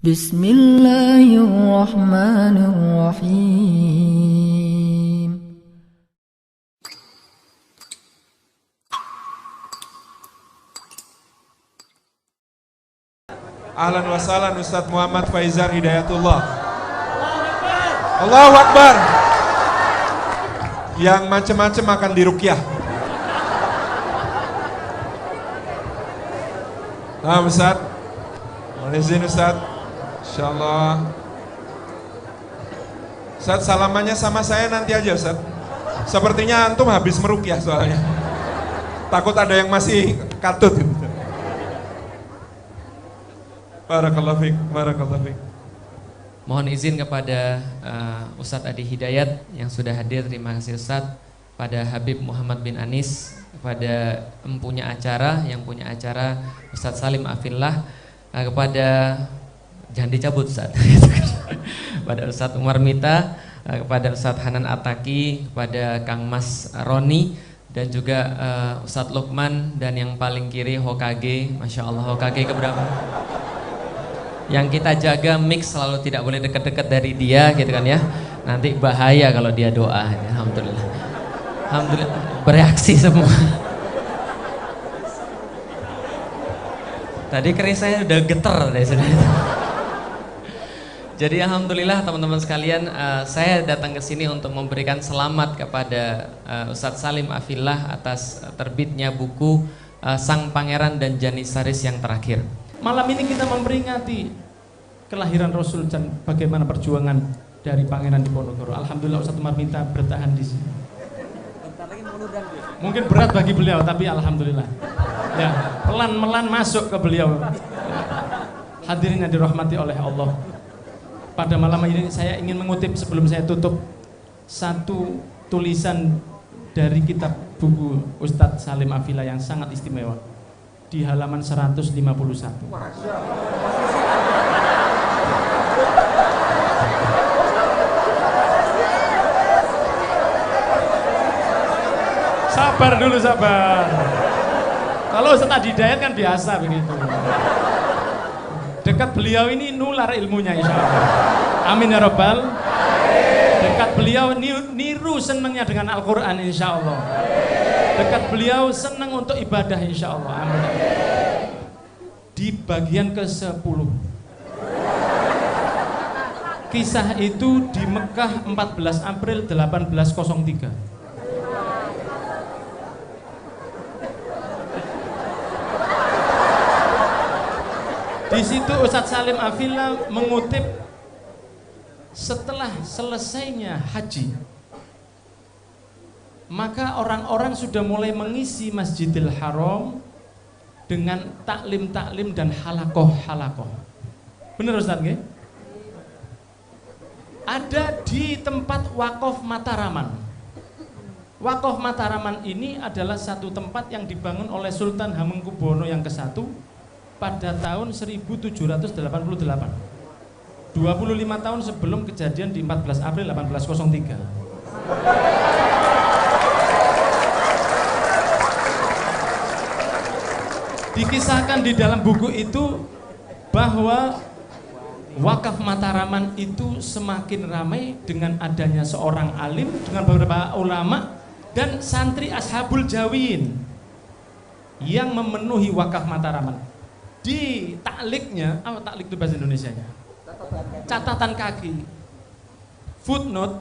Bismillahirrahmanirrahim. Ahlan wa sahlan Ustadz Muhammad Faizan Hidayatullah. Allahu Akbar. Yang macam-macam akan diruqyah. Nah Ustadz, mohon izin Ustadz, insyaallah. Ustadz salamannya sama saya nanti aja Ustadz. Sepertinya antum habis meruqyah soalnya. Takut ada yang masih katut gitu. Barakallahu fiik, barakallahu fiik. Mohon izin kepada Ustadz Adi Hidayat yang sudah hadir. Terima kasih Ustadz. Pada Habib Muhammad bin Anis, kepada empunya acara, yang punya acara Ustadz Salim Afillah, kepada jangan dicabut Ustadz. Kepada Ustadz Umar Mita, kepada Ustadz Hanan Ataki, kepada Kang Mas Roni, dan juga Ustadz Lukman, dan yang paling kiri Hokage. Masya Allah, Hokage keberapa? Yang kita jaga mix selalu tidak boleh dekat-dekat dari dia gitu kan ya. Nanti bahaya kalau dia doa. Alhamdulillah. Alhamdulillah bereaksi semua. Tadi keris saya udah geter dari sini. Jadi alhamdulillah teman-teman sekalian, saya datang ke sini untuk memberikan selamat kepada Ustadz Salim Afillah atas terbitnya buku Sang Pangeran dan Janissaries yang terakhir. Malam ini kita memperingati kelahiran Rasul dan bagaimana perjuangan dari Pangeran Diponegoro. Alhamdulillah Ustadz Umar Minta bertahan di sini. Mungkin berat bagi beliau, tapi alhamdulillah. Ya, pelan-pelan masuk ke beliau. Hadirin yang dirahmati oleh Allah. Pada malam ini saya ingin mengutip sebelum saya tutup satu tulisan dari kitab buku Ustadz Salim Afillah yang sangat istimewa. Di halaman 151. Sabar dulu, sabar. Kalau Ustadz Hidayat kan biasa begitu. Dekat beliau ini nular ilmunya insya Allah. Amin ya Rabbal. Dekat beliau niru senangnya dengan Al-Quran insya Allah. Dekat beliau senang untuk ibadah insya Allah. Amin. Di bagian ke-10 kisah itu di Mekah 14 April 1803. Di situ Ustadz Salim Afillah mengutip setelah selesainya haji, maka orang-orang sudah mulai mengisi Masjidil Haram dengan taklim-taklim dan halakoh-halakoh. Benar Ustadz nggih? Ada di tempat Wakaf Mataraman. Wakaf Mataraman ini adalah satu tempat yang dibangun oleh Sultan Hamengkubuwono yang ke-1 pada tahun 1788. 25 tahun sebelum kejadian di 14 April 1803. Dikisahkan di dalam buku itu bahwa Wakaf Mataraman itu semakin ramai dengan adanya seorang alim, dengan beberapa ulama dan santri Ashabul Jawin yang memenuhi Wakaf Mataraman. Di takliknya, apa taklik itu bahasa Indonesianya? Catatan kaki, footnote.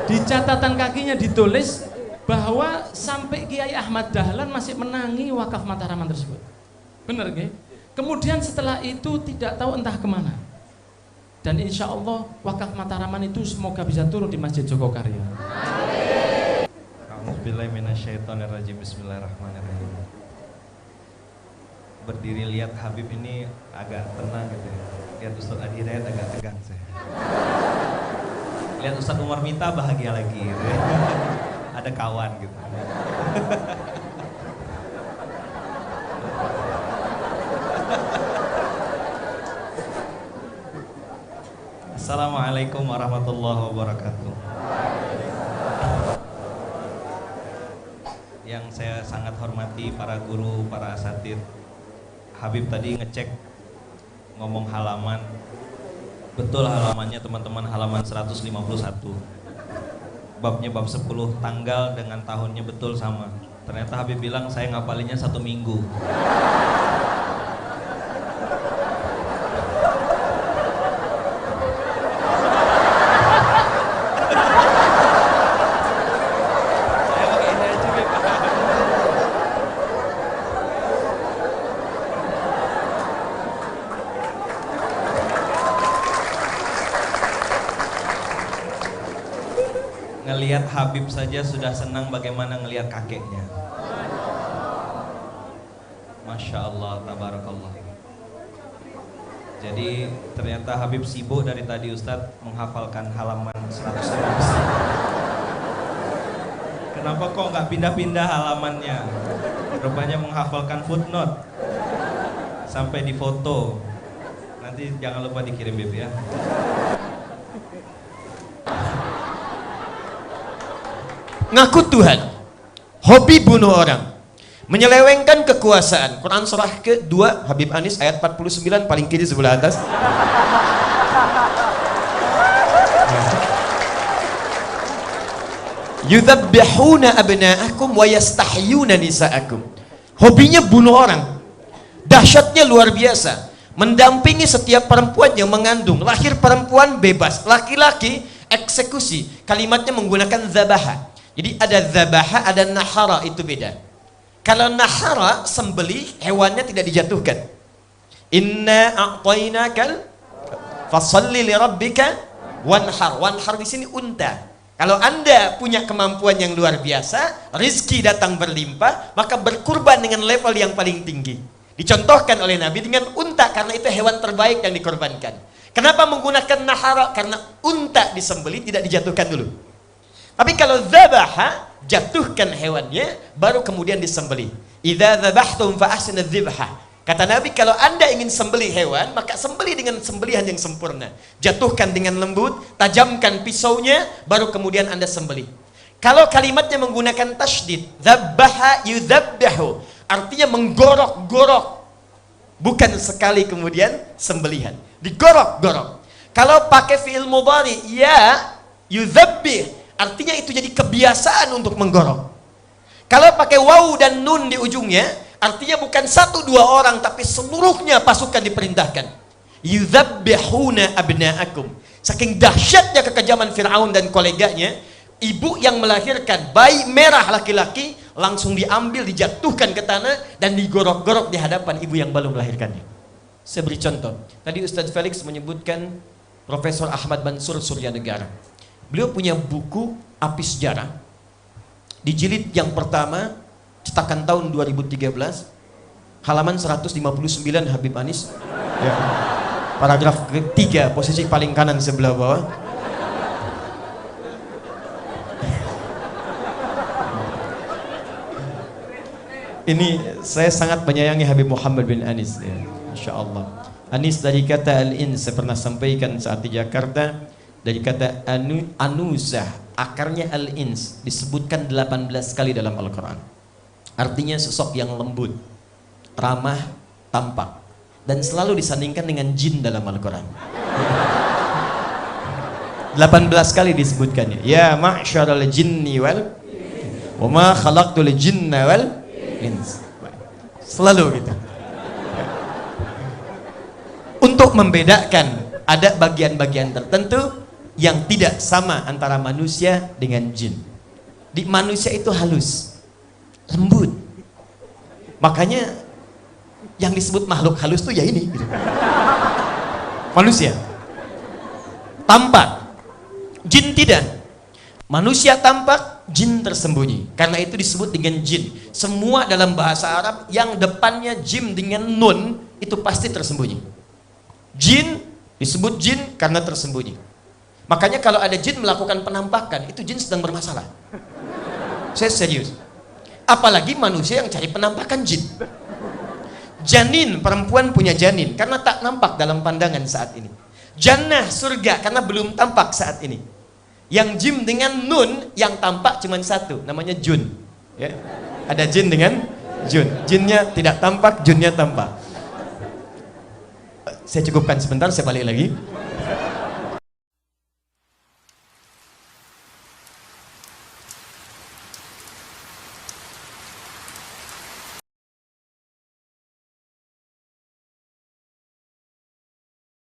Di catatan kakinya ditulis bahwa sampai Kiai Ahmad Dahlan masih menangi Wakaf Mataraman tersebut. Benar gak? Kemudian setelah itu tidak tahu entah kemana. Dan insya Allah Wakaf Mataraman itu semoga bisa turun di Masjid Jogokarya. Bismillahirrahmanirrahim. Bismillahirrahmanirrahim. Berdiri lihat Habib ini agak tenang gitu ya. Lihat Ustadz Adi Hidayat agak tegang saya. Lihat Ustadz Umar Mita bahagia lagi gitu ya. Ada kawan gitu. Assalamualaikum warahmatullahi wabarakatuh. Yang saya sangat hormati para guru, para asatidz, Habib tadi ngecek ngomong halaman. Betul halamannya teman-teman, halaman 151. Babnya bab 10, tanggal dengan tahunnya betul sama. Ternyata Habib bilang saya ngapalinnya 1 minggu. Ngelihat Habib saja sudah senang, bagaimana ngelihat kakeknya. Masya Allah, tabarakallah. Jadi ternyata Habib sibuk dari tadi Ustadz menghafalkan halaman 100. Kenapa kok nggak pindah-pindah halamannya? Rupanya menghafalkan footnote sampai di foto. Nanti jangan lupa dikirim Bib ya. Ngaku Tuhan, hobi bunuh orang, menyelewengkan kekuasaan. Quran surah ke-2 Habib Anis ayat 49 paling kiri sebelah atas. Yudzabbihuna abna'akum wa yastahyuna nisa'akum. Hobinya bunuh orang. Dahsyatnya luar biasa. Mendampingi setiap perempuan yang mengandung. Lahir perempuan bebas, laki-laki eksekusi. Kalimatnya menggunakan zabaha. Jadi ada zabaha, ada nahara, itu beda. Kalau nahara, sembelih, hewannya tidak dijatuhkan. Inna a'tainakal fasalli li rabbika wanhar. Wanhar di sini unta. Kalau Anda punya kemampuan yang luar biasa, rizki datang berlimpah, maka berkurban dengan level yang paling tinggi. Dicontohkan oleh Nabi dengan unta, karena itu hewan terbaik yang dikorbankan. Kenapa menggunakan nahara? Karena unta disembelih, tidak dijatuhkan dulu. Tapi kalau zabaha, jatuhkan hewannya, baru kemudian disembelih. Idza dzabhtum fa ahsinu dzibha. Kata Nabi, kalau Anda ingin sembelih hewan, maka sembelih dengan sembelihan yang sempurna. Jatuhkan dengan lembut, tajamkan pisaunya, baru kemudian Anda sembelih. Kalau kalimatnya menggunakan tasydid, dzabbaha yudzabbahu, artinya menggorok-gorok. Bukan sekali kemudian sembelihan. Digorok-gorok. Kalau pakai fi'il mudhari, ya yudzabbih, artinya itu jadi kebiasaan untuk menggorok. Kalau pakai waw dan nun di ujungnya, artinya bukan 1-2 orang, tapi seluruhnya pasukan diperintahkan. Yudzabbihuna abna'akum. Saking dahsyatnya kekejaman Fir'aun dan koleganya, ibu yang melahirkan bayi merah laki-laki langsung diambil, dijatuhkan ke tanah dan digorok-gorok di hadapan ibu yang baru melahirkannya. Saya beri contoh. Tadi Ustadz Felix menyebutkan Profesor Ahmad Mansur Surya Negara. Beliau punya buku Api Sejarah. Di jilid yang pertama, cetakan tahun 2013, halaman 159 Habib Anis. Ya. Paragraf ketiga, posisi paling kanan sebelah bawah. Ini saya sangat menyayangi Habib Muhammad bin Anis. Ya. Masya Allah. Anis dari kata al-ins, saya pernah sampaikan saat di Jakarta. Dari kata anuzah, akarnya al-ins, disebutkan 18 kali dalam Al-Quran. Artinya sosok yang lembut, ramah, tampak, dan selalu disandingkan dengan jin dalam Al-Quran. 18 kali disebutkannya. Ya ma'syaral jinni wal wa ma khalaqtul jinna wal ins. Selalu gitu. Untuk membedakan, ada bagian-bagian tertentu yang tidak sama antara manusia dengan jin. Di manusia itu halus, lembut. Makanya yang disebut makhluk halus tuh ya ini gitu. Manusia tampak, jin tidak. Manusia tampak, jin tersembunyi. Karena itu disebut dengan jin. Semua dalam bahasa Arab yang depannya jim dengan nun itu pasti tersembunyi. Jin disebut jin karena tersembunyi. Makanya kalau ada jin melakukan penampakan, itu jin sedang bermasalah. Saya serius. Apalagi manusia yang cari penampakan jin. Janin, perempuan punya janin karena tak nampak dalam pandangan saat ini. Jannah, surga, karena belum tampak saat ini. Yang jim dengan nun, yang tampak cuma satu, namanya jun. Ya. Ada jin dengan jun. Jinnya tidak tampak, junnya tampak. Saya cukupkan sebentar, saya balik lagi.